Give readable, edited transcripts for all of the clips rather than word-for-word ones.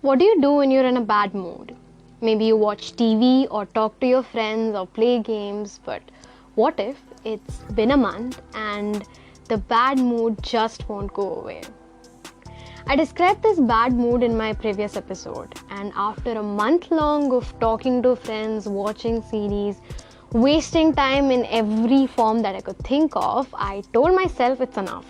What do you do when you're in a bad mood? Maybe you watch TV or talk to your friends or play games, but what if it's been a month and the bad mood just won't go away? I described this bad mood in my previous episode, and after a month long of talking to friends, watching series, wasting time in every form that I could think of, I told myself it's enough.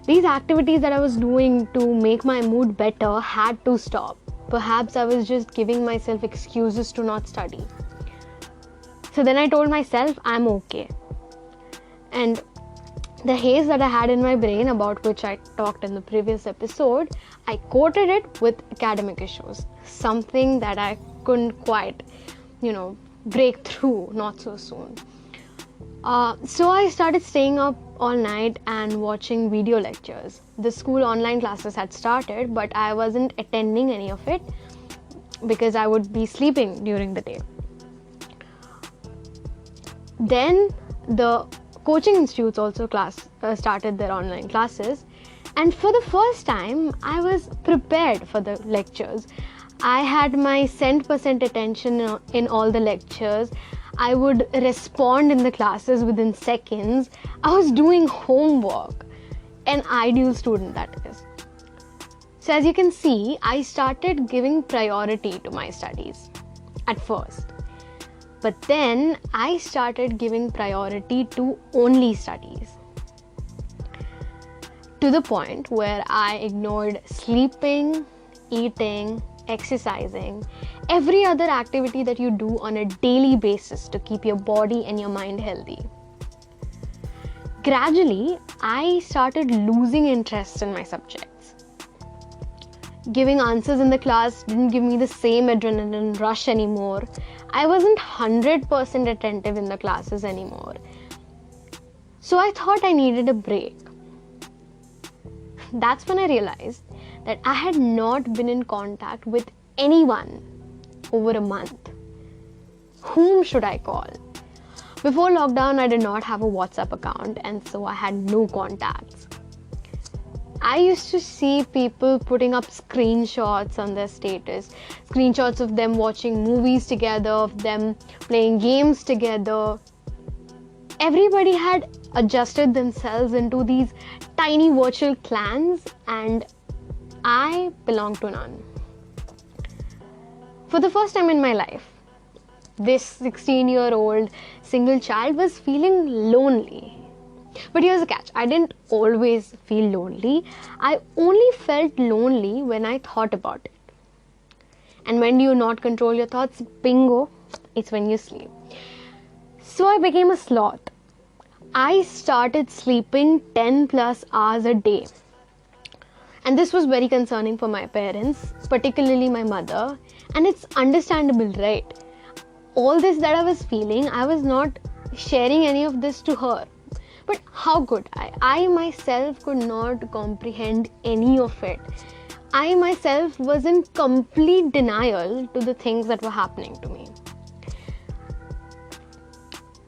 These activities that I was doing to make my mood better had to stop. Perhaps I was just giving myself excuses to not study. So then I told myself I'm okay. And the haze that I had in my brain, about which I talked in the previous episode, I quoted it with academic issues. Something that I couldn't quite, break through not so soon. So I started staying up all night and watching video lectures. The school online classes had started, but I wasn't attending any of it because I would be sleeping during the day. Then the coaching institutes also started their online classes, and for the first time I was prepared for the lectures. I had my 100% attention in all the lectures. I would respond in the classes within seconds. I was doing homework. An ideal student, that is. So as you can see, I started giving priority to my studies at first. But then I started giving priority to only studies. To the point where I ignored sleeping, eating, exercising, every other activity that you do on a daily basis to keep your body and your mind healthy. Gradually, I started losing interest in my subjects. Giving answers in the class didn't give me the same adrenaline rush anymore. I wasn't 100% attentive in the classes anymore. So I thought I needed a break. That's when I realized that I had not been in contact with anyone over a month. Whom should I call? Before lockdown, I did not have a WhatsApp account, and so I had no contacts. I used to see people putting up screenshots on their status, screenshots of them watching movies together, of them playing games together. Everybody had adjusted themselves into these tiny virtual clans, and I belonged to none. For the first time in my life, this 16-year-old single child was feeling lonely. But here's the catch. I didn't always feel lonely. I only felt lonely when I thought about it. And when do you not control your thoughts? Bingo, it's when you sleep. So I became a sloth. I started sleeping 10 plus hours a day. And this was very concerning for my parents, particularly my mother. And it's understandable, right? All this that I was feeling, I was not sharing any of this to her. But how could I? I myself could not comprehend any of it. I myself was in complete denial to the things that were happening to me.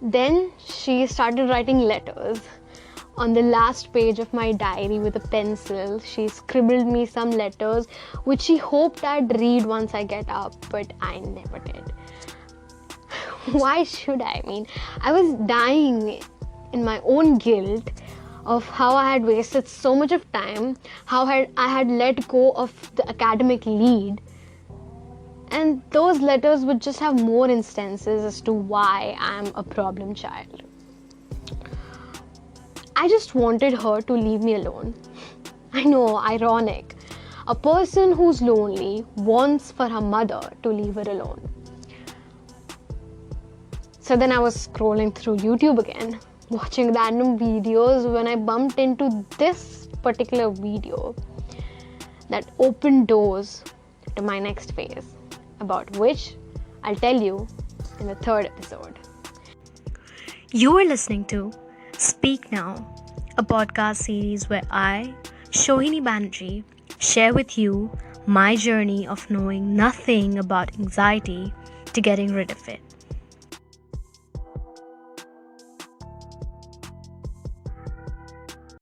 Then she started writing letters. On the last page of my diary with a pencil, she scribbled me some letters which she hoped I'd read once I get up, but I never did. Why should I? I was dying in my own guilt of how I had wasted so much of time, how I had let go of the academic lead. And those letters would just have more instances as to why I'm a problem child. I just wanted her to leave me alone. I know, ironic. A person who's lonely wants for her mother to leave her alone. So then I was scrolling through YouTube again, watching random videos, when I bumped into this particular video that opened doors to my next phase, about which I'll tell you in the third episode. You are listening to Speak Now, a podcast series where I, Shohini Banerjee, share with you my journey of knowing nothing about anxiety to getting rid of it.